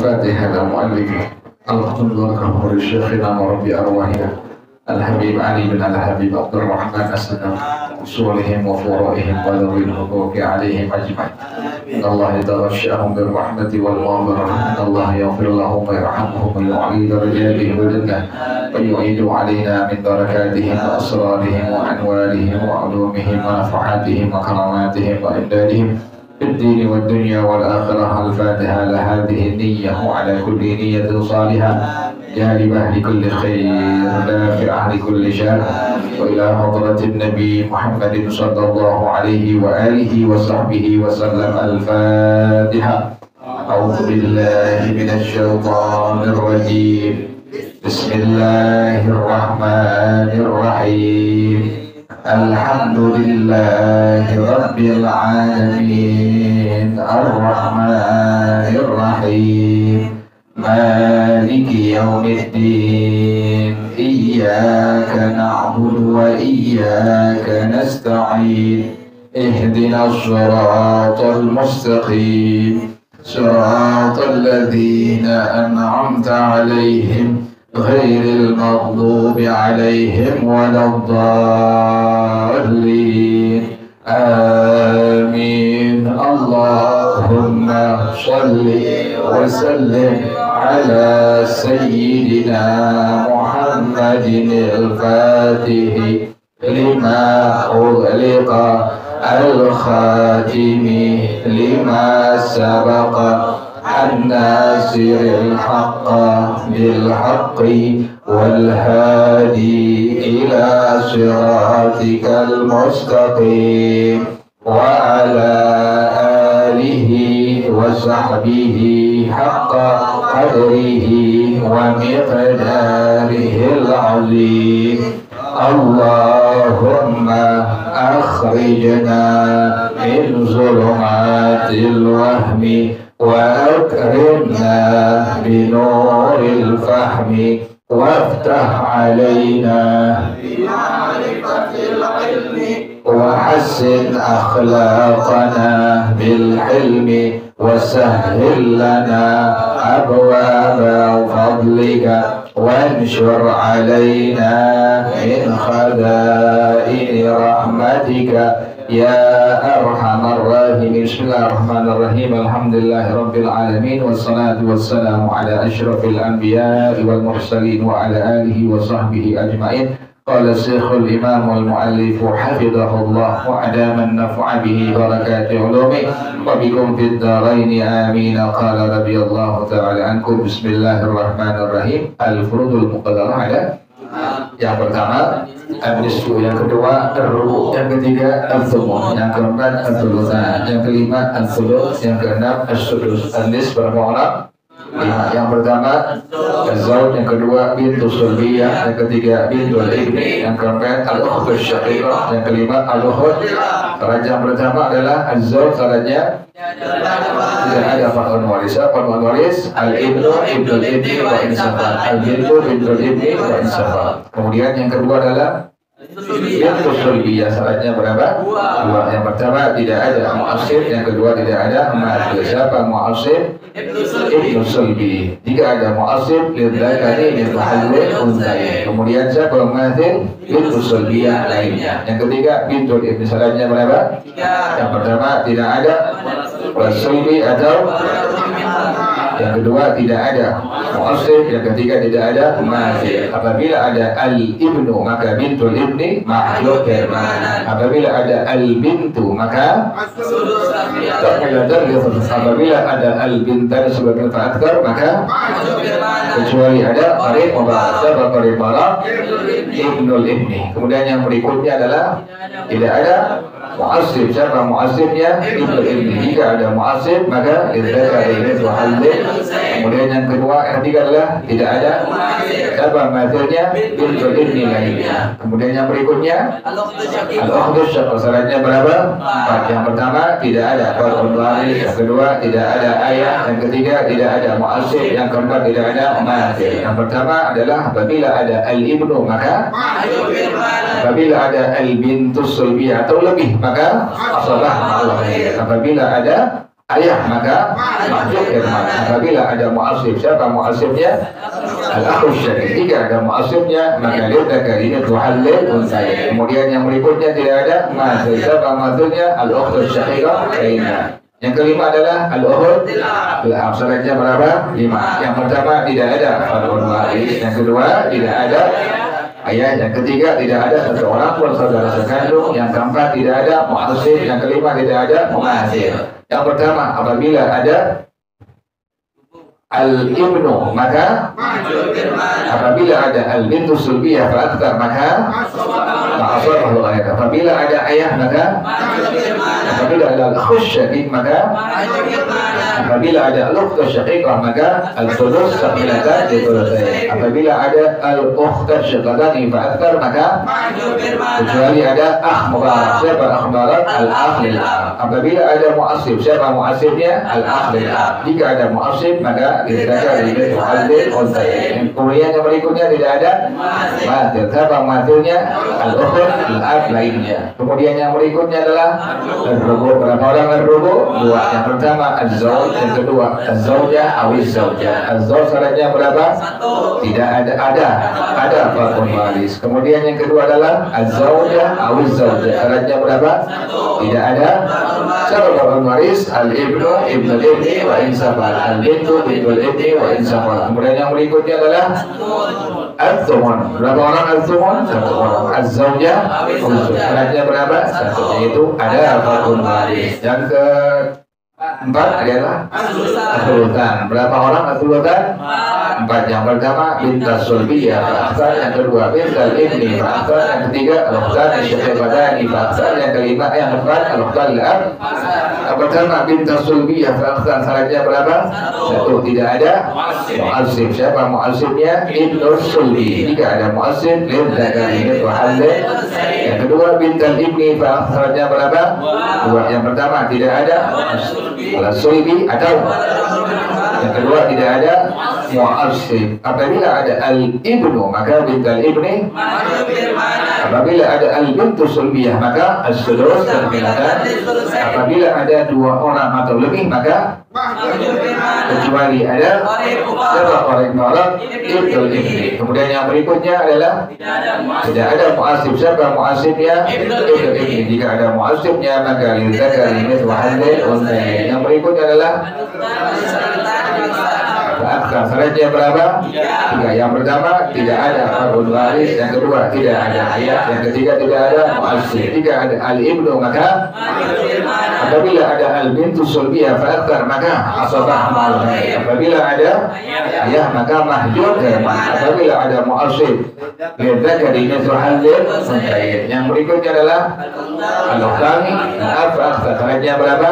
الفاتحة المؤلف الحمد لله رب شيخنا ورب أرواحنا الحبيب علي بن الحبيب عبد الرحمن السلام وصولهم وفروعهم وذوي الحقوق عليهم أجمعين. إن الله يتغشاهم بالرحمة والمغفرة، إن الله يغفر لهم ويرحمهم ويعلي درجاتهم بالجنة ويعيد علينا من بركاتهم وأسرارهم وأنوارهم وعلومهم ونفحاتهم وكراماتهم وإمدادهم في الدين والدنيا والآخرة. الفاتحة لهذه النية وعلى كل نية صالحة جالبة لكل خير نافعة لكل شر، وإلى حضرة النبي محمد صلى الله عليه وآله وصحبه وسلم. الفاتحة. أعوذ بالله من الشيطان الرجيم. بسم الله الرحمن الرحيم. الحمد لله رب العالمين الرحمن الرحيم مالك يوم الدين. إياك نعبد وإياك نستعين. اهدنا الصراط المستقيم صراط الذين أنعمت عليهم غير المغضوب عليهم ولا الضالين. آمين. اللهم صل وسلم على سيدنا محمد الفاتح لما أغلق الخاتم لما سبق الناصر الحق بالحق والهادي إلى صراطك المستقيم وعلى آله وصحبه حق قدره ومقداره العظيم. اللهم أخرجنا من ظلمات الوهم وأكرمنا بنور الفهم وافتح علينا بمعرفة العلم وحسن أخلاقنا بالحلم وسهل لنا أبواب فضلك وانشر علينا من خزائن رحمتك يا أرحم الراحمين. بسم الله الرحمن الرحيم. الحمد لله رب العالمين والصلاة والسلام على أشرف الأنبياء والمرسلين وعلى آله وصحبه أجمعين. قال الشيخ الإمام المؤلف حفظه الله وأدام النفع به بركات علومه وبكم في الدارين آمين. قال رضي الله تعالى عنكم. بسم الله الرحمن الرحيم. الفروض المقدرة على yang pertama an-nisfu, yang kedua ar-rubu', yang ketiga al-thumun, yang keempat al-thulutsan, yang kelima al-thuluts, yang keenam as-sudus. An-nisf berapa orang? 5. Yang pertama az-zawj, yang kedua bintu sulbiyah, yang ketiga bintul ibni, yang keempat al-ukhtus syaqiqah, yang kelima al-ukhut. Raja yang pertama adalah az-zawj, caranya tidak ada far'un waris. Far'un waris al-ibnu, ibnul ibni wa insafal, al-bintu, bintul ibni wa insafal. Kemudian yang kedua adalah bintu sulbiyah, syaratnya berapa? 2. Yang pertama tidak ada mu'assib, yang kedua tidak ada mu'assib. Siapa mu'assib? Ibnu sulbi. Jika ada mu'assib lidzakari mithlu hadzil unthayain. Kemudian siapa mu'assib? Bintu sulbiyah lainnya. Yang ketiga bintul ibni, syaratnya berapa? Yang pertama tidak ada wasulbi atau yang kedua tidak ada mu'assib, yang ketiga tidak ada mu'assib. Apabila ada al-ibnu maka bintul ibni mahluk permanen. Apabila ada al-bintu maka apabila ada al-bintan sebagai fa'atkar maka kecuali ada qarib mubashar wa qarib marah ibnul ibni. Kemudian yang berikutnya adalah tidak ada mu'assib. Siapa mu'assibnya? Ibnul ibni. Jika ada mu'assib maka lidzakari mithlu hadzil. Kemudian yang kedua, yang ketiga adalah tidak ada siapa mathilnya? Bintul ibni lainnya. Kemudian yang berikutnya al-ukhtus syaqiqah, syaratnya berapa? 4. Yang pertama tidak ada far'un waris, yang kedua tidak ada ayah, yang ketiga tidak ada mu'assib, yang keempat tidak ada mathil. Yang pertama adalah apabila ada al-ibnu maka apabila ada al-bintus sulbiyah atau lebih maka asabah Allah. Apabila ada ayah maka mahjub irman. Apabila ada mu'asib, siapa mu'asibnya? Al-akhus syakik. Jika ada mu'asibnya maka lidzakari mithlu hadzil unsayyin. Kemudian yang berikutnya tidak ada mazil. Siapa mazilnya? Al-ukhtus syaqiqah baina. Yang kelima adalah al-ukhut al-ab. Syaratnya berapa? 5. Yang pertama tidak ada far'un waris. Yang kedua tidak ada ayah. Yang ketiga tidak ada satu orang pun saudara sekandung. Yang keempat tidak ada mu'asib. Yang kelima tidak ada mu'asir. Yang pertama apabila ada al-ibnu maka apabila ada al-bintu sulbiyah fa'aktar maka ma'asarahu ayat. Apabila ada ayah maka apabila ada al-akhus syakik maka apabila ada al-ukhtus syaqiqah maka al-thuluts saqilatan ditulusain. Apabila ada al-ukhtus syaqiqatan fa'aktar maka kecuali ada akh mubarak. Siapa akh mubarak? Al-akh lil-ab. Apabila ada mu'asib, siapa mu'asibnya? Al-akh lil-ab. Jika ada mu'asib maka lidzakari mithlu hadzil unsayyin. Kemudian yang berikutnya tidak ada matil. Siapa matilnya? Al-ukhut al-ab lainnya. Kemudian yang berikutnya adalah al-rubu. Berapa orang al-rubu? 2. Yang pertama az-zawj, yang kedua az-zawjah awiz zawjah. Az-zawj syaratnya berapa? 1. Tidak ada far'un waris. Kemudian yang kedua adalah az-zawjah awiz zawjah. Syaratnya berapa? 1. Tidak ada siapa far'un waris? Al-ibnu ibnul ibni wa insafal. Al-bintu bintul ibni wa insafal. Kemudian yang berikutnya adalah al-thumun. Berapa orang al-thumun? 1 orang. Az-zawjah syaratnya berapa? 1. Yaitu ada far'un waris. Yang keempat adalah as-sultan. Berapa orang as-sultan? 4. Yang pertama bintas sulbiyah fa'akhtar. Yang kedua bintal ibni fa'akhtar. Yang ketiga al-ukhtan syaqiqatani fa'akhtar. Yang kelima yang keempat al-ukhtan al-ab. Yang pertama bintas sulbiyah fa'akhtar. Syaratnya berapa? 1. Tidak ada mu'assib. Siapa mu'assibnya? Ibnus sulbi. Jika ada mu'assib lidzakari mithlu hadzil. Yang kedua bintal ibni fa'akhtar. Syaratnya berapa? 2. Yang pertama tidak ada al-sulbi atau yang kedua tidak ada mu'assib. Apabila ada al-ibnu maka bintal ibni. Apabila ada al-bintu sulbiyah maka as-sulus terpilatan. Apabila ada 2 orang atau lebih maka kecuali ada siapa orang orang ibnul ibni. Kemudian yang berikutnya adalah tidak ada mu'assib. Siapa mu'assibnya? Ibnul ibni. Jika ada mu'assibnya maka lidzakari mithlu hadzil unsayyin. Yang berikutnya adalah fa'akhtar. Syaratnya berapa? 3. Yang pertama tidak ada far'un waris. Yang kedua tidak ada ayah. Yang ketiga tidak ada mu'assib. Jika ada al-ibnu maka apabila ada al-bintu sulbiyah fa'akhtar maka asabah ma'al ghaib. Apabila ada ayah maka mahjub irman. Apabila ada mu'assib lidzakari mithlu hadzil unsayyin. Yang berikutnya adalah al-ukhtan fa'akhtar. Syaratnya berapa?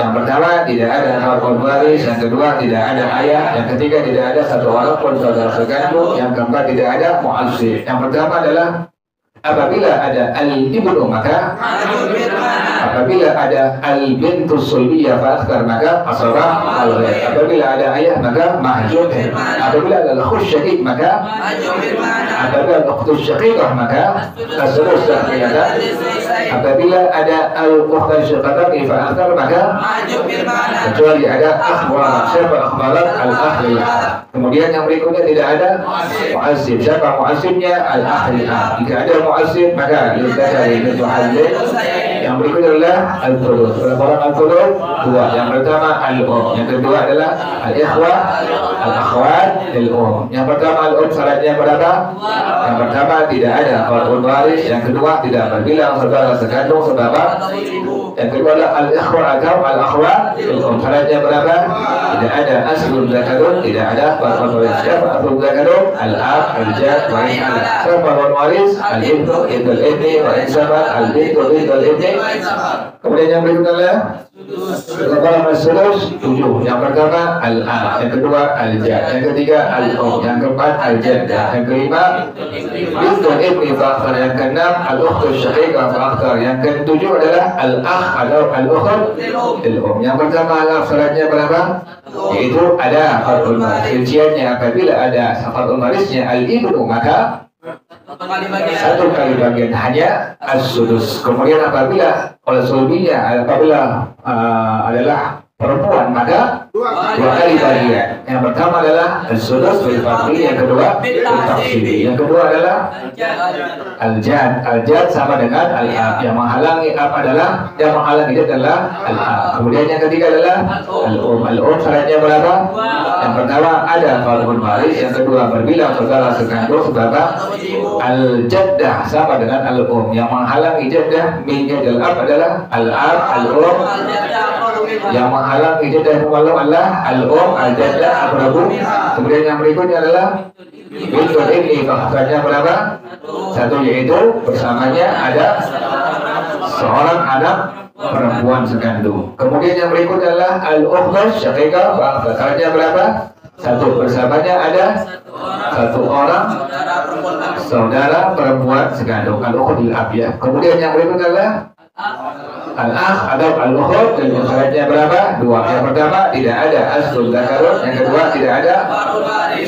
Yang pertama tidak ada far'un waris. Yang kedua tidak ada ayah. Yang ketiga tidak ada satu orang pun saudara sekandung. Yang keempat tidak ada mu'assib. Yang pertama adalah apabila ada al-ibnu maka apabila ada al-bintu sulbiyah fa'akhtar maka asabah al-ghaib. Apabila ada ayah maka mahjub. Apabila ada al-akhus syakik maka apabila al-ukhtus syaqiqah maka as-sulus terpilatan. Apabila ada al-ukhtan syaqiqatan fa'akhtar maka kecuali ada akhbarat. Siapa akhbarat? Al-akh lil-ab. Kemudian yang berikutnya tidak ada mu'assib. Siapa mu'assibnya? Al-akh lil-ab. Jika ada mu'assib maka lidzakari mithlu hadzil. Yang berikutnya adalah al-thuluts. Berapa orang al-thuluts? 2. Yang pertama al-um. Yang kedua adalah al-ikhwah al-akhwat lil-um. Yang pertama al-um syaratnya berapa? Yang pertama tidak ada far'un waris. Yang kedua tidak berbilang saudara sekandung sebab. Yang kedua adalah al-ikhwah atau al-akhwat lil-um. Syaratnya berapa? Tidak ada aslun zakarun. Tidak ada far'un waris. Siapa aslun zakarun? Al-ab, al-jad, wa al-ala. Siapa far'un waris? Al-ibnu, ibnul ibni, wa insafal. Al-bintu, bintul ibni. Kemudian yang berikutnya adalah berapa as-sulus? 7. Yang pertama al-ab, yang kedua al-jad, yang ketiga al-um, yang keempat al-jaddah, yang kelima bintul ibni fa'akhtar, yang keenam al-ukhtus syaqiqah fa'akhtar, yang ketujuh adalah al-akh atau al-ukht lil-um. Yang pertama al-akh syaratnya berapa? Yaitu ada far'un waris. Rinciannya apabila ada far'un warisnya al-ibnu maka 1 kali bagian hanya as-sudus. Kemudian apabila oleh sulbinya apabila adalah perempuan, maka dua kali bagian. Yang pertama adalah al-sudus bil fardhi, yang kedua bil tafsili. Yang kedua adalah al-jad. Al-jad sama dengan al-ab. Yang menghalangi ab adalah, yang menghalangi jad adalah al-ab. Kemudian yang ketiga adalah al-um. Al-um syaratnya berapa? Yang pertama ada fardhun waris, yang kedua berbilang saudara sekandung, berapa? Al-jaddah sama dengan al-um. Yang menghalangi jaddah min jadal ab adalah al-ab, al-um. Yang menghalangi jaddah malam adalah al-um, al-jaddah, al-rabu. Kemudian yang berikutnya adalah bintul ibni, bahasanya berapa? Satu, yaitu bersamanya ada seorang anak perempuan sekandung. Kemudian yang berikutnya adalah al-ukhtas syaqiqah, bahasanya berapa? Satu, bersamanya ada satu orang saudara perempuan sekandung, al-ukhtul abiyah. Kemudian yang berikutnya adalah al-akh atau al-ukhut, dan syaratnya berapa? Dua. Yang pertama tidak ada aslun dzakarun, yang kedua tidak ada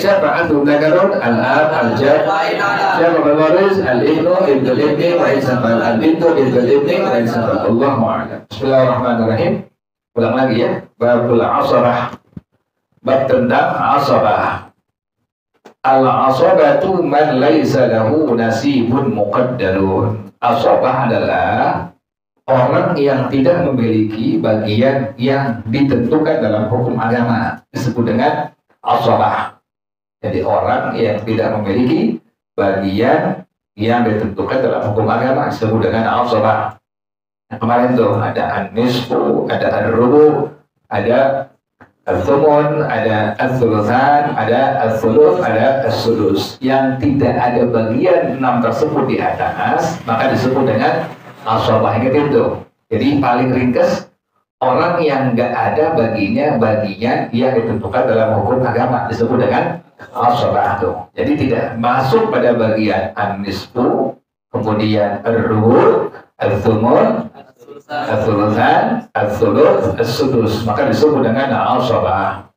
siapa aslun dzakarun? Al-ab, al-jad. Siapa al-waris? Al-ibnu, ibnu ibni, wa isabal al-bintu, ibnu ibni, wa isabal. Allahu a'lam. Bismillahirrahmanirrahim. Ulang lagi ya. Babul asabah. Bab tentang asabah. Al-asabatu man laisa lahu nasibun muqaddarun. Asabah adalah orang yang tidak memiliki bagian yang ditentukan dalam hukum agama, disebut dengan asabah. Jadi orang yang tidak memiliki bagian yang ditentukan dalam hukum agama disebut dengan asabah. Nah, kemarin tuh ada an-nisfu, ada ar-rubu, ada al-thumun, ada al-thuluthan, ada al-thuluth, ada al-sudus. Yang tidak ada bagian 6 tersebut di atas, maka disebut dengan asabah. Ingat itu. Jadi paling ringkas, orang yang nggak ada bagian yang ditentukan dalam hukum agama disebut dengan asabah itu. Jadi tidak masuk pada bagian an-nisfu, kemudian ar-rubu, al-thumun, al-thuluthan, al-thuluth, al-sudus, maka disebut dengan asabah.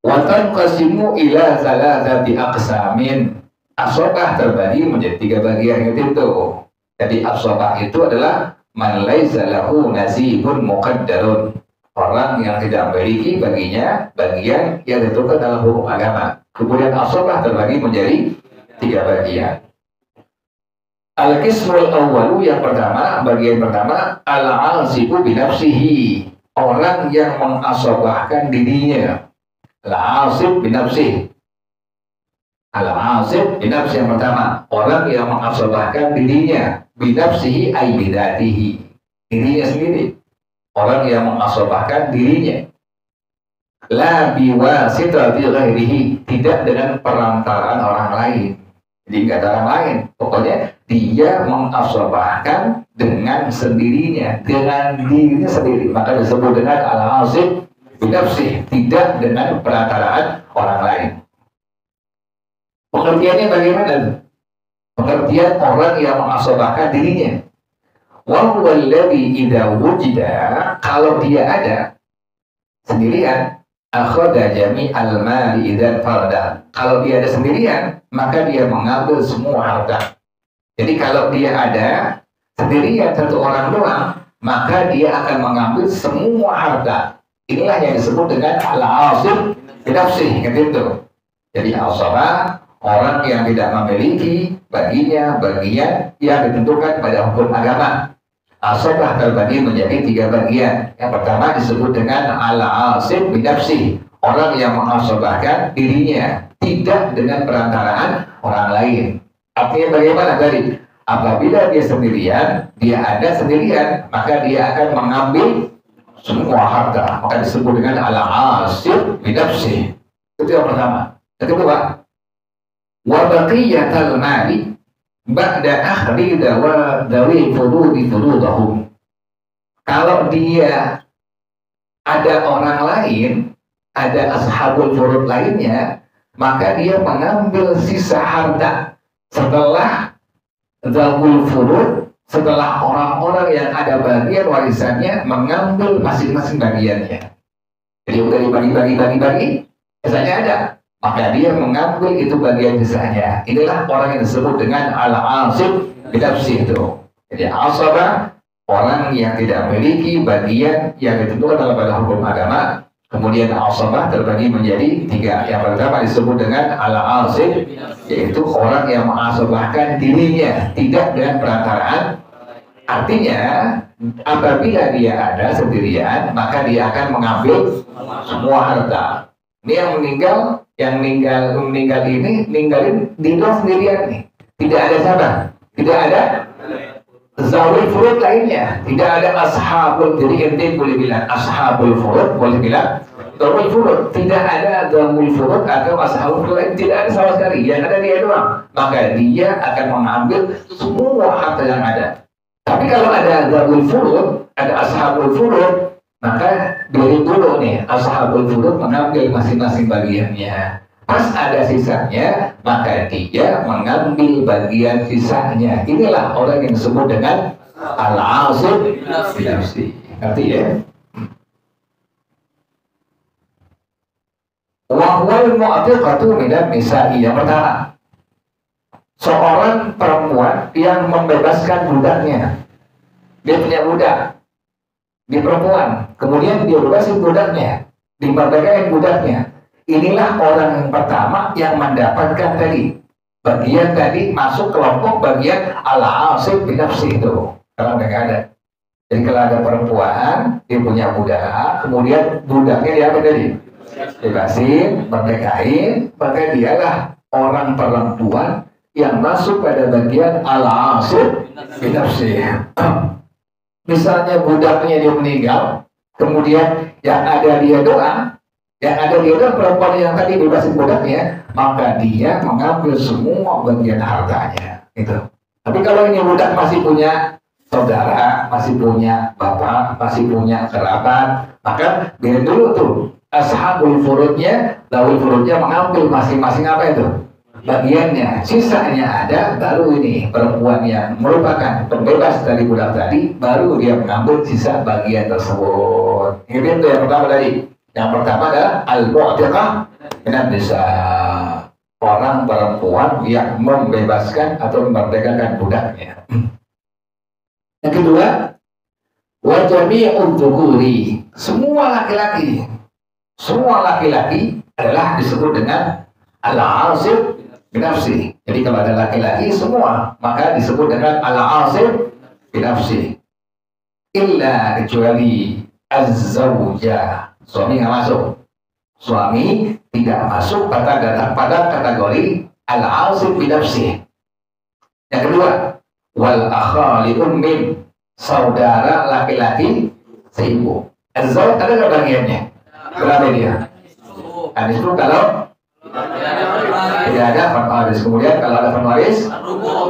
Wa tanqasimu ila thalathati aqsamin. Asabah terbagi menjadi 3 bagian itu. Jadi asabah itu adalah man laisa lahu nasibun muqaddarun. Orang yang tidak memiliki bagian yang ditentukan dalam hukum agama. Kemudian asabah terbagi menjadi 3 bagian. Al-qismul awwalu, yang pertama, bagian pertama, al-'asibu bi nafsihi. Orang yang mengasabahkan dirinya. Al-'asib bi nafsihi. Al-'asib bi nafsihi, yang pertama, orang yang mengasabahkan dirinya. Bi nafsihi ay bidatihi, dirinya sendiri. Orang yang mengasabahkan dirinya. La biwasitati ghairihi, tidak dengan perantaraan orang lain. Jadi nggak ada orang lain. Pokoknya dia mengasabahkan dengan sendirinya, dengan dirinya sendiri. Maka disebut dengan al-'asib bi nafsihi, tidak dengan perantaraan orang lain. Pengertiannya bagaimana? Pengertian orang yang mengasabahkan dirinya. Wa huwa alladhi idza wujida, kalau dia ada sendirian, akhadha jami'al mali idzan farda. Kalau dia ada sendirian, maka dia mengambil semua harta. Jadi kalau dia ada sendirian, satu orang doang, maka dia akan mengambil semua harta. Inilah yang disebut dengan al-'asib bi nafsihi, gitu. Jadi asabah, orang yang tidak memiliki bagian yang ditentukan pada hukum agama. Asabah terbagi menjadi 3 bagian. Yang pertama disebut dengan al-'asib bi nafsihi, orang yang mengasabahkan dirinya, tidak dengan perantaraan orang lain. Artinya bagaimana tadi? Apabila dia sendirian, dia ada sendirian, maka dia akan mengambil semua harta. Maka disebut dengan al-'asib bi nafsihi. Itu yang pertama. Yang kedua, wa baqiyatul mali ba'da akhri dawi furudi furudahum. Kalau dia ada orang lain, ada ashabul furud lainnya, maka dia mengambil sisa harta setelah zawul furud, setelah orang-orang yang ada bagian warisannya mengambil masing-masing bagiannya. Jadi udah dibagi-bagi, biasanya ada, maka dia mengambil itu bagian sisanya. Inilah orang yang disebut dengan al-'asib bi nafsihi itu. Jadi asabah orang yang tidak memiliki bagian yang ditentukan dalam hukum agama. Kemudian asabah terbagi menjadi 3. Yang pertama disebut dengan al-asib, yaitu orang yang mengasabahkan dirinya tidak dengan perantaraan. Artinya apabila dia ada sendirian, maka dia akan mengambil semua harta. Ini yang meninggal ini ninggalin diri sendirian nih. Tidak ada sabar, tidak ada zawil furud lainnya, tidak ada ashabul, jadi ente boleh bilang ashabul furud, boleh bilang zawil furud, tidak ada zawil furud atau ashabul furud lain, tidak ada sama sekali, yang ada dia doang. Maka dia akan mengambil semua harta yang ada. Tapi kalau ada zawil furud, ada ashabul furud, maka biarin dulu nih ashabul furud mengambil masing-masing bagiannya. Pas ada sisanya, maka dia mengambil bagian sisanya. Inilah orang yang disebut dengan al-asib binafsi. Ngerti ya? Wahwal mu'atiqatu minan nisa'i. Yang pertama, seorang perempuan yang membebaskan budaknya. Dia punya budak, dia perempuan, kemudian dia bebasin budaknya, dimerdekakan budaknya. Inilah orang yang pertama yang mendapatkan tadi bagian tadi, masuk kelompok bagian al-asib binafsi itu. Kalau mereka ada, jadi kalau ada perempuan dia punya budak, kemudian budaknya dia apa tadi? Bebasin, merdekain, maka dialah orang perempuan yang masuk pada bagian al-asib binafsi. Misalnya budaknya dia meninggal, kemudian yang ada dia doang, perempuan yang tadi bebasin budaknya, maka dia mengambil semua bagian hartanya. Gitu. Tapi kalau ini budak masih punya saudara, masih punya bapak, masih punya kerabat, maka biarin dulu tuh ashabul furudnya, zawil furudnya mengambil masing-masing apa itu? Bagiannya. Sisanya ada, baru ini perempuan yang merupakan pembebas dari budak tadi, baru dia mengambil sisa bagian tersebut. Ini itu yang pertama tadi. Yang pertama adalah al-mu'tiqah minan nisa, orang perempuan yang membebaskan atau memerdekakan budaknya. Yang kedua, wa jami'ul dzukuri, semua laki-laki adalah disebut dengan al-asib binafsi. Jadi kalau ada laki-laki semua, maka disebut dengan al-asib binafsi. Illa, kecuali az-zawja, suami nggak masuk. Suami tidak masuk pada kategori al-asib binafsi. Yang kedua, wal akhali ummin, saudara laki-laki seibu. Az-zawj ada nggak bagiannya? Berapa dia? Hadis itu kalau tidak ada farwaris. Kemudian kalau ada farwaris,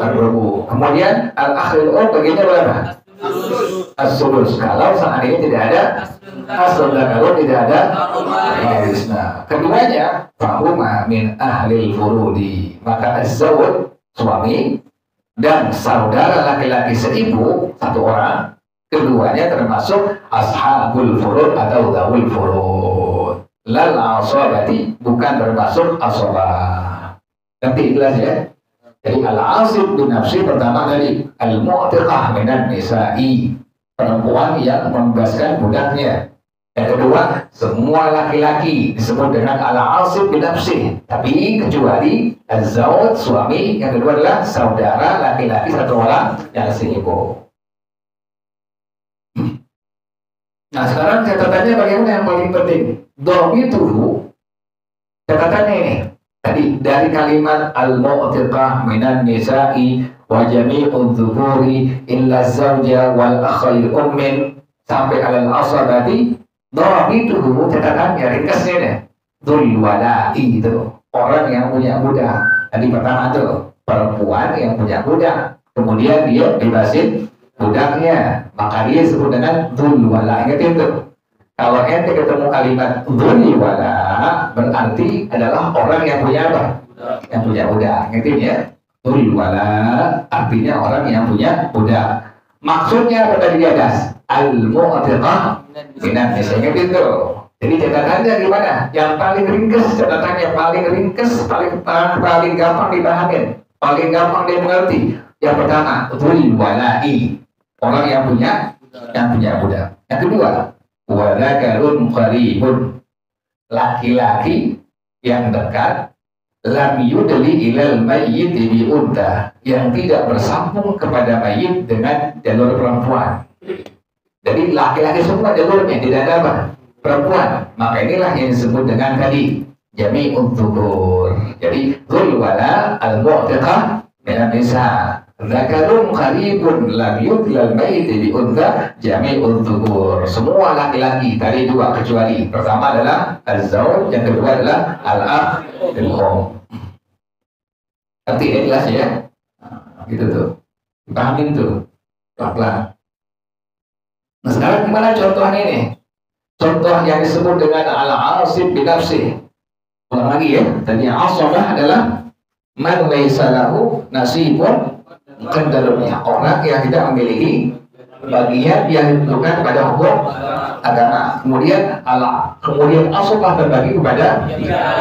terrubu. Kemudian al-akhil bagiannya berapa? As-sulus. Kalau seandainya tidak ada asal, kalau tidak ada farwaris. Nah, keduanya fahuma min ahlil furudi, maka az-zawj suami dan saudara laki-laki seibu satu orang, keduanya termasuk ashabul furud atau zawul furud. Lal asabati, bukan termasuk asabah. Nanti jelas ya. Jadi al-asib binafsi pertama tadi al-mu'tiqah minan nisa'i, perempuan yang membebaskan budaknya. Yang kedua, semua laki-laki disebut dengan al-asib binafsi, tapi kecuali az-zawj suami. Yang kedua adalah saudara laki-laki satu orang yang seibu. Nah, sekarang catatannya bagaimana yang paling penting? Dhabituhu, catatannya ini tadi dari kalimat al-mu'tiqah minan nisa'i wa jami'udz dzukuri illa zawja wal akhil ummin sampai alal asabati. Dhabituhu, catatannya ringkasnya deh, dzul wala'i, itu orang yang punya budak. Tadi pertama tuh perempuan yang punya budak, kemudian dia bebasin budaknya, maka dia disebut dengan dzul wala. Ingat itu. Kalau ente ketemu kalimat dzul wala, berarti adalah orang yang punya apa? Yang punya budak. Ingat ya. Dzul wala artinya orang yang punya budak. Maksudnya apa tadi di atas? Al-mu'tiqah minan nisa. Ingat itu. Jadi catatannya gimana? Yang paling ringkas, catatannya paling ringkas, paling gampang dipahamin, paling gampang dimengerti. Yang pertama, dzul wala'i, Orang yang punya budak. Yang kedua, wa dzakarun qaribun, laki-laki yang dekat, lam yudli ilal mayyit bi unta, yang tidak bersambung kepada mayit dengan jalur perempuan. Jadi laki-laki semua jalurnya, tidak ada apa? Perempuan. Maka inilah yang disebut dengan tadi jami'un dzukur. Jadi dzul wala al-mu'tiqah minan nisa. Dzakarun qaribun lam yudlal mayyit bi unta jami'un dzukur. Semua laki-laki, tadi dua kecuali. Pertama adalah az-zauj, yang kedua adalah al-akh bil um. Artinya jelas ya. Gitu tuh. Pahamin tuh. Pelan-pelan. Nah sekarang gimana contohnya ini? Contoh yang disebut dengan al-asib binafsi. Ulang lagi ya. Tadi asabah adalah man laisa lahu nasibun qadarnya, orang yang tidak memiliki bagian yang ditentukan pada hukum agama. Kemudian asabah terbagi kepada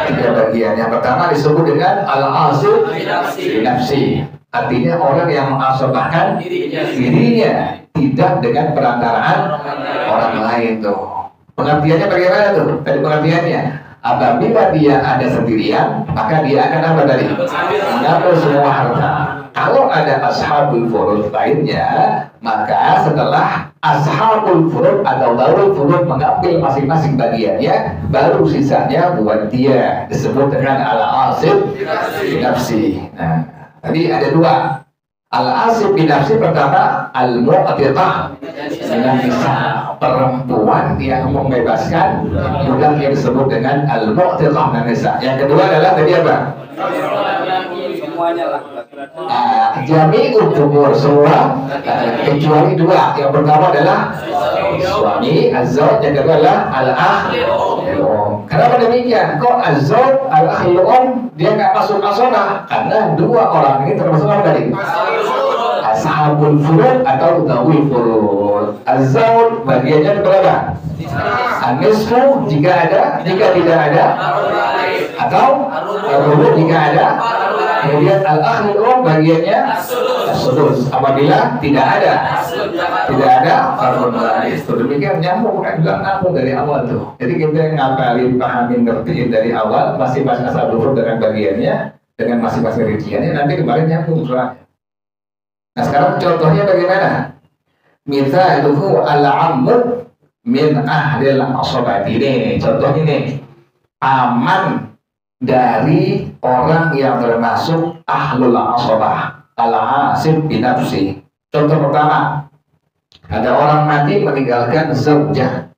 tiga bagian. Yang pertama disebut dengan al-asib binafsi. Artinya orang yang mengasabahkan dirinya tidak dengan perantaraan orang lain tuh. Pengertiannya bagaimana tuh? Tadi pengertiannya, apabila dia ada sendirian, maka dia akan apa tadi? Mengambil semua harta. Kalau ada ashabul furud lainnya, maka setelah ashabul furud atau darul furud mengambil masing-masing bagiannya, baru sisanya buat dia. Disebut dengan al-asib binafsi. Nah, tadi ada dua. Al-asib binafsi pertama al-mu'tiqah dengan nisa, perempuan yang membebaskan budak yang disebut dengan al-mu'tiqah dan nisa. Yang kedua adalah tadi apa? Jami'ul dzukur, semua kecuali dua. Yang pertama adalah suami az-zauj, yang kedua adalah al-akh. Kenapa demikian? Kok az-zauj al-akh dia nggak masuk asabah? Karena dua orang ini termasuk apa tadi? Ashabul furud atau dzawil furud. Az-zauj bagiannya berapa? An-nisfu jika ada, jika tidak ada, atau ar-rubu jika ada. Kemudian al-akhlul bagiannya as-sudus apabila tidak ada fardun waris. Demikian nyambung kan, juga nyambung dari awal tuh. Jadi kita ngapalin, pahamin, ngertiin dari awal masing-masing ashabul furud dengan bagiannya, dengan masing-masing rinciannya, nanti kemarin nyambung soalnya. Nah sekarang contohnya bagaimana? Mithaluhu al-ammu min ahlil asabati. Ini contohnya nih, aman dari orang yang termasuk ahlul asabah, al-asib binafsi. Contoh pertama, ada orang mati meninggalkan zaujah,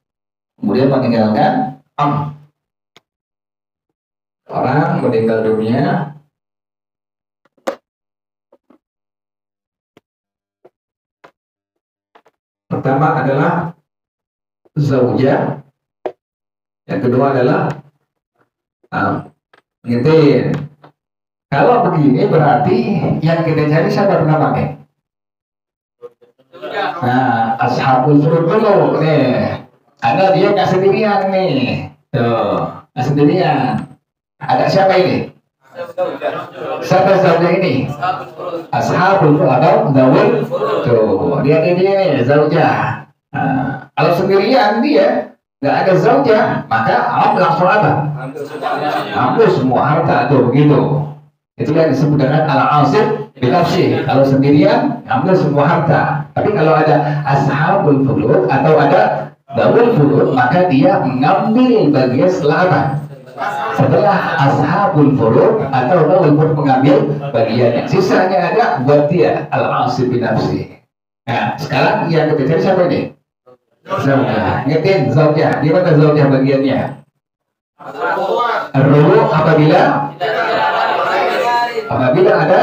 kemudian meninggalkan am. Orang meninggal dunia, pertama adalah zaujah, yang kedua adalah am. Gitu. Kalau begini berarti yang kita cari siapa namanya? Nah, ashabul furud dulu nih. Ada dia nggak sendirian nih. Tuh, nggak sendirian. Ada siapa ini? Siapa zaujah ini? Ashabul furud atau dzawil furud. Tuh, dia nih zaujah. Nah, kalau sendirian dia nggak ada zaujah, maka langsung apa? Ambil semua harta tuh begitu. Itu yang disebut dengan al-asib binafsi. Kalau sendirian ambil semua harta. Tapi kalau ada ashabul furud atau ada dzawil furud, maka dia mengambil bagian setelah apa? Setelah ashabul furud atau dzawil furud mengambil bagiannya, sisanya ada buat dia, al-asib binafsi. Nah, sekarang yang ketiga siapa ini? Zaujah. Ngetin zaujah. Di mana zaujah bagiannya? Ar-rubu apabila ada,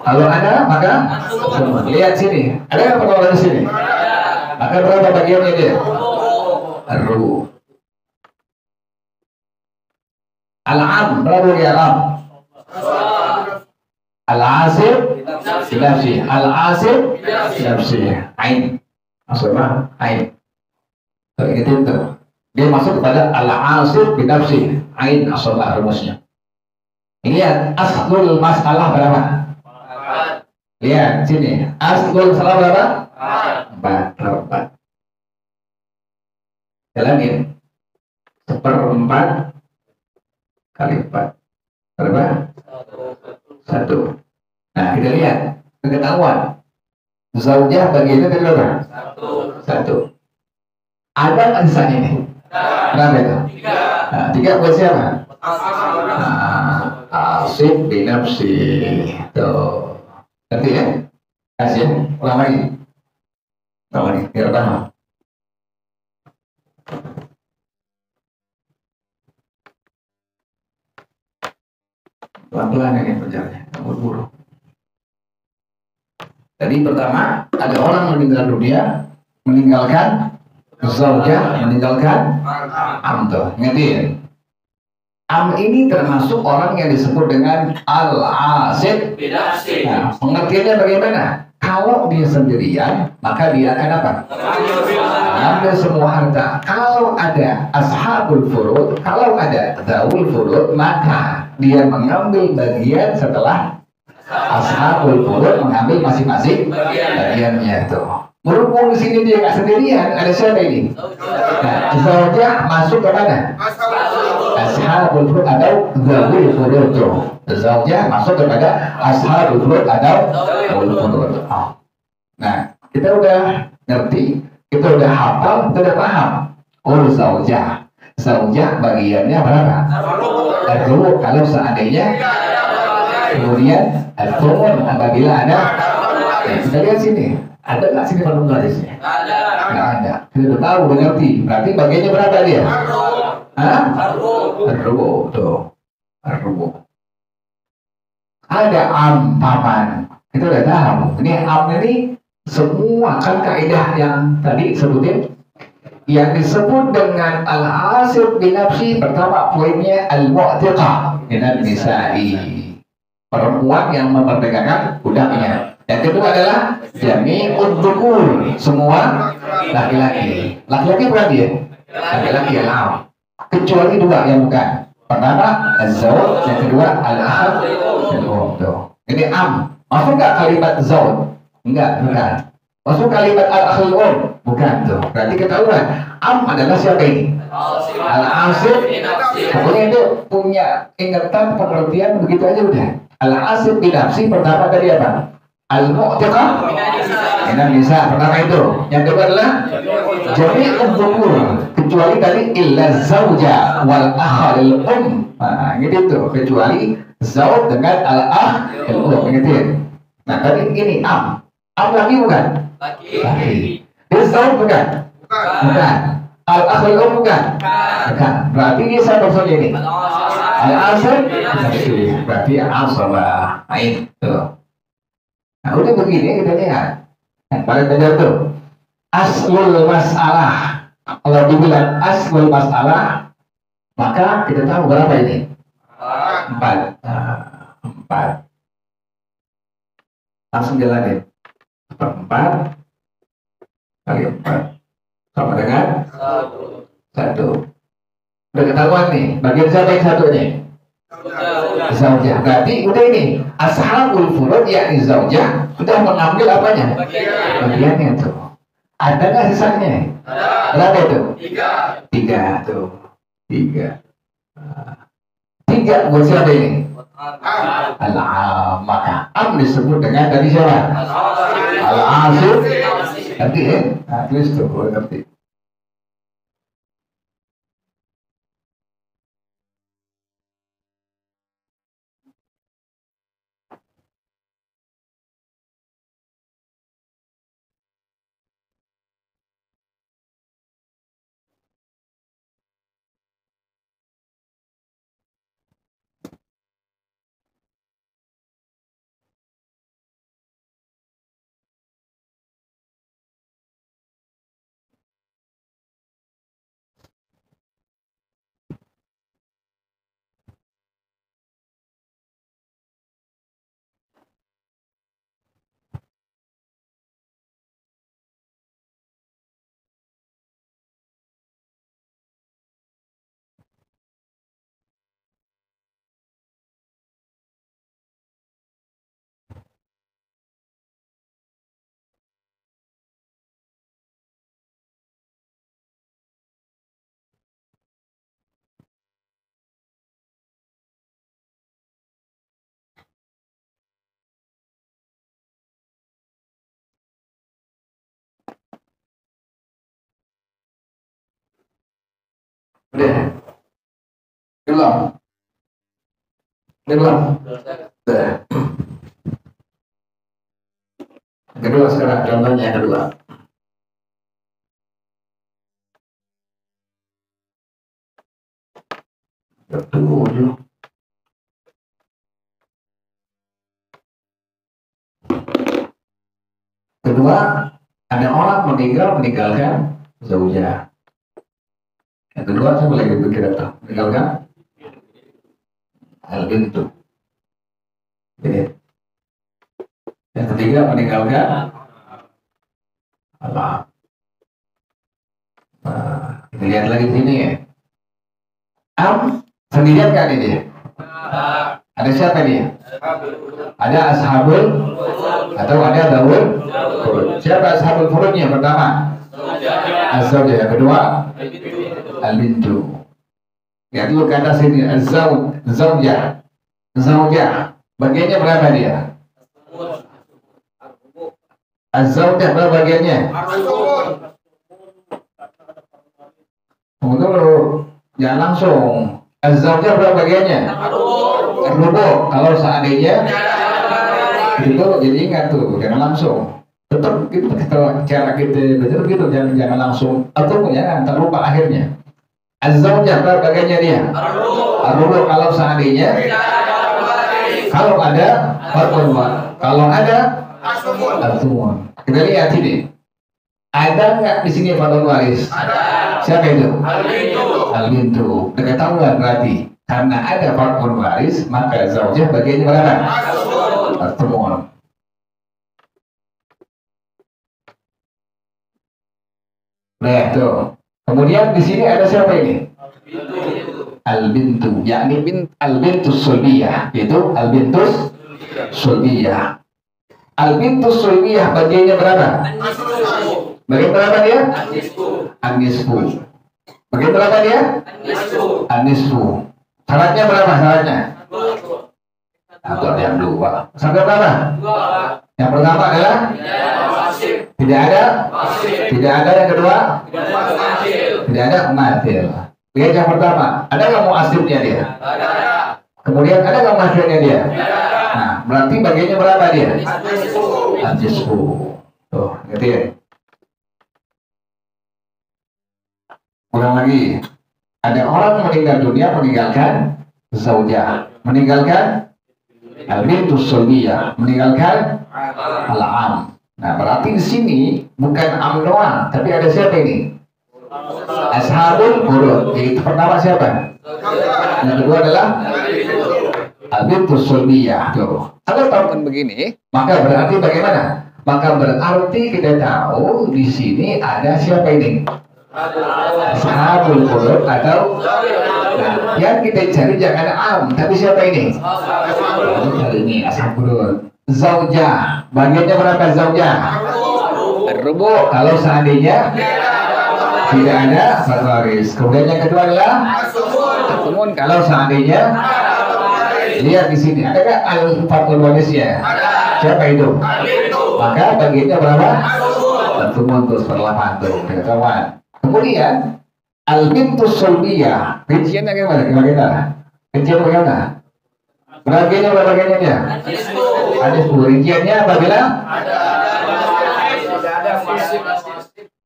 kalau ada maka lihat sini. Ada yang perlu di sini? Maka berapa bagiannya dia? Ar-rubu. Al-am berapa dia al-am? Al-asib binafsi. Al-asib binafsi. Ain. Maksudnya ain. Gitu tuh. Dia masuk kepada al-asib binafsi. Ain asabah rumusnya. Ini ya aslul masalah berapa? Lihat sini. Aslul salah berapa? 4/4. Jalanin. 1/4 kali 4. Berapa? 1. Nah, kita lihat. Pengetahuan. Zaujah bagiannya tadi berapa? 1. Ada nggak sisanya ini? Berapa itu? 3. Nah, 3 buat siapa? Asib binafsi. Tuh. Ngerti ya? Kasih ya? Ulang lagi. Ulang lagi. Biar paham. Pelan-pelan ini berjalannya. Buru-buru. Tadi pertama, ada orang meninggal dunia, meninggalkan zaujah, meninggalkan am. Ingatin. Am ini termasuk orang yang disebut dengan al-asib. Nah, pengertiannya bagaimana? Kalau dia sendirian, maka dia akan apa? Ambil semua harta. Kalau ada ashabul furud, kalau ada zawul furud, maka dia mengambil bagian setelah ashabul furud mengambil masing-masing bagiannya itu. Berhubung di sini dia nggak sendirian, ada siapa ini? Nah, zaujah masuk ke mana? Ashabul furud atau zawul furud tuh. Zaujah masuk kepada ashabul furud atau zawul furud. Nah, kita udah ngerti, kita udah hafal, kita udah paham. Oh, zaujah. Zaujah bagiannya berapa? Dulu kalau seandainya kemudian al-fumun apabila ada. Kita lihat sini. Ada nggak sini pada garisnya? Nggak ada. Kita udah tahu, udah ngerti. Berarti bagiannya berapa dia? Hah? Rubu. Tuh. Rubu. Ada am paman. Kita udah tahu. Ini am ini semua kan kaidah yang tadi sebutin. Yang disebut dengan al-asib binafsi, pertama poinnya al-mu'tiqah minan nisa'i. Perempuan yang memerdekakan budaknya. Yang kedua adalah jami'ud dzukur, semua laki-laki. Laki-laki bukan dia? Laki-laki ya lah. Kecuali 2 yang bukan. Pertama az-zawj, yang kedua al-ahad. Ini am. Masuk nggak kalimat zawj? Enggak, bukan. Masuk kalimat al-akhul bukan tuh. Berarti ketahuan am adalah siapa ini? Al-asib. Pokoknya itu punya ingatan pengertian begitu aja udah. Al-asib binafsi pertama dari apa? Al-mu'tiqah minan nisa. Pertama itu. Yang kedua adalah jami'ud dzukur, kecuali tadi illa zauja wal akhal Nah, gitu. Kecuali zauj dengan al-akh ingetin. Nah, tadi ini am. Am laki bukan? Laki. Dia zauj bukan? Bukan. Al-akhul bukan? Bukan. Berarti dia siapa maksudnya ini? Al-asib. Berarti al-asabah. Nah, itu. Nah, udah begini kita lihat. Yang paling benar tuh aslul masalah. Kalau dibilang aslul masalah, maka kita tahu berapa ini? 4. 4. Langsung jalanin. 4 kali 4 sama dengan 1. Udah ketahuan nih. Bagian siapa yang satu nih? Zaujah. Berarti udah ini ashabul furud yakni zaujah sudah mengambil apanya? Bagiannya tuh. Ada nggak sisanya? Berapa itu? 3 tuh. 3. 3 buat siapa ini? Al-am. Maka am disebut dengan tadi siapa? Al-asib. Ngerti ya? Nah, tulis tuh, ngerti. Udah. Belum. Belum. Udah. Kedua sekarang contohnya yang kedua. Kedua. Kedua, ada orang meninggalkan zaujah. Yang kedua, saya lagi berpikir apa? Meninggalkan al-bintu. Yang ketiga, meninggalkan Allah. Nah, kita lihat lagi di sini ya. Sendirian kan ini? Ada siapa dia? Ada ashabul atau ada daul? Siapa ashabul furudnya pertama? Az-zawjah. Yang kedua al-bintu. Ya dulu kata sini az-zawjah. Zawjah. Bagiannya berapa dia? Az-zawjah berapa bagiannya? Dulu jangan langsung. Az-zawjah berapa bagiannya? Rubu. Kalau seandainya itu jadi ingat tuh, jangan langsung. Tetap gitu kalau cara kita betul gitu, jangan langsung atau jangan terlupa akhirnya. Az-zawjah berapa bagiannya dia? Rubu. Kalau seandainya kalau ada farqun, kalau ada asumun. Kita lihat ini. Ada nggak di sini farqun waris? Siapa itu? Al-bintu. Ketahuan berarti karena ada farqun waris maka zaujah bagiannya berapa? Asumun. Nah tuh. Kemudian di sini ada siapa ini? Al-bintu, yakni al-bintus sulbiyah, yaitu al-bintus sulbiyah. Al-bintus sulbiyah bagiannya berapa? Bagian berapa dia? An-nisfu. Bagian berapa dia? An-nisfu. Syaratnya berapa syaratnya? Atau yang dua. Syarat berapa? Yang pertama adalah tidak ada. Tidak ada. Yang kedua tidak ada mu'athir. Lihat yang pertama, ada nggak mu'athirnya dia? Kemudian ada nggak mu'athirnya dia? Nah, berarti bagiannya berapa dia? An-nisfu. Tuh, ngerti ya? Ulang lagi. Ada orang meninggal dunia meninggalkan zaujah, meninggalkan al-bintus sulbiyah, meninggalkan al-am. Nah, berarti di sini bukan am doang, tapi ada siapa ini? Ashabul furud. Itu pertama siapa? Yang kedua adalah al-bintus sulbiyah. Tuh. Kalau tahu begini, maka berarti bagaimana? Maka berarti kita tahu di sini ada siapa ini? Ashabul furud atau nah, yang kita cari jangan am, tapi siapa ini? Kali ini ashabul furud. Zaujah, bagiannya berapa zaujah? Rubu. Kalau seandainya tidak ada waris. Kemudian yang kedua adalah asumun. Kalau seandainya lihat di sini ada nggak al-fatul warisnya? Siapa itu? Maka bagiannya berapa? Asumun terus perlahan tuh, kawan. Kemudian al-bintus sulbiyah, rinciannya bagaimana? Kira-kira rincian bagaimana? Bagiannya berapa bagiannya dia? Ada 10. Rinciannya apabila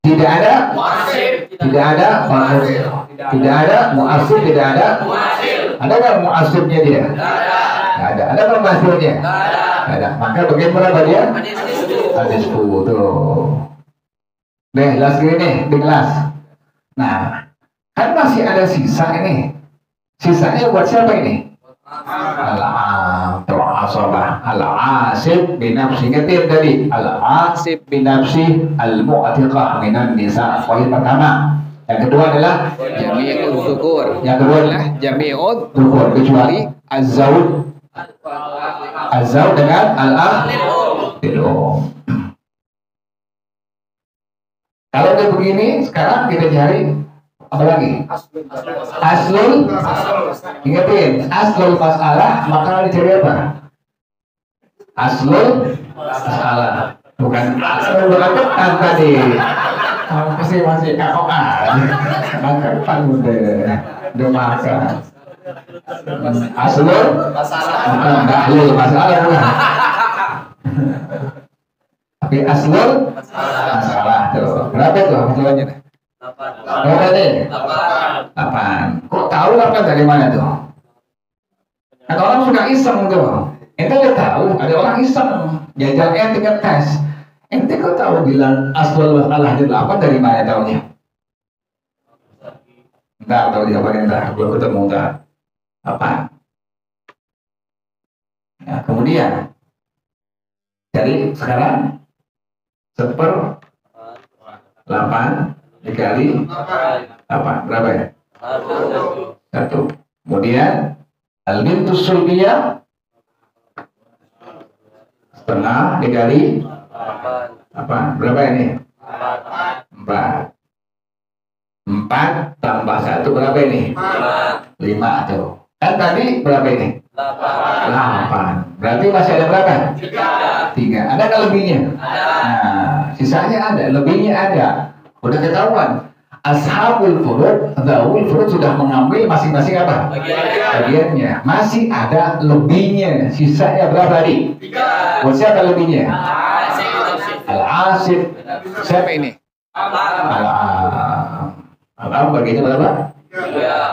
tidak ada tidak ada mu'asir, tidak ada. Ada nggak mu'asirnya dia? Nggak ada. Ada nggak mu'asirnya? Nggak ada. Maka bagian berapa dia? Ada 10 tuh. Deh, jelas gini nih, jelas. Nah, kan masih ada sisa ini. Sisanya buat siapa ini? Al-am, asabah, al-asib binafsi. Ingetin tadi, al-asib binafsi al-mu'atiqah minan nisa. Poin pertama. Yang kedua adalah jami'ud dzukur. Yang kedua adalah jami'ud dzukur kecuali az-zawj dengan al-akhiru. Kalau udah begini, sekarang kita cari apa lagi? Aslul. Ingetin, aslul masalah, maka dicari apa? Aslul masalah. Bukan aslul, bukan tadi. Masih KOA. Makan udah makan. Aslul tahlil masalah bukan. Tapi aslul masalah tuh. Berapa tuh masalahnya? 8. Berapa nih? 8. Kok tahu 8 dari mana tuh? Ada orang suka iseng tuh. Ente udah tahu, ada orang iseng jajal ente ngetes. Ente kok tahu bilang aslul masalah itu 8 dari mana tahunya? Entar tahu jawabannya entar, gua ketemu entar. Apa? Nah, kemudian jadi sekarang 1/8 dikali 8 berapa ya? 1. Kemudian al-bintus sulbiyah setengah dikali 8 berapa ini? 4. 4 tambah 1 berapa ini? 5 tuh. Kan tadi berapa ini? 8. Berarti masih ada berapa? 3. Ada nggak lebihnya? Nah, sisanya ada, lebihnya ada. Udah ketahuan. Ashabul furud, zawul furud sudah mengambil masing-masing apa? Bagiannya. Masih ada lebihnya. Sisanya berapa tadi? 3. Siapa lebihnya? Al-Asif. Siapa ini? Al-Am. Al-Am bagiannya berapa?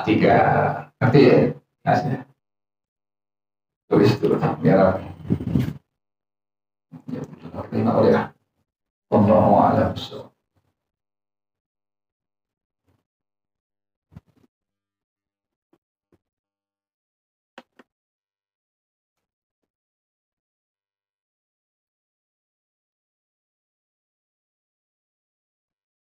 3. Ngerti ya? Hasilnya. Tulis dulu biar ya, 5 oleh Allah.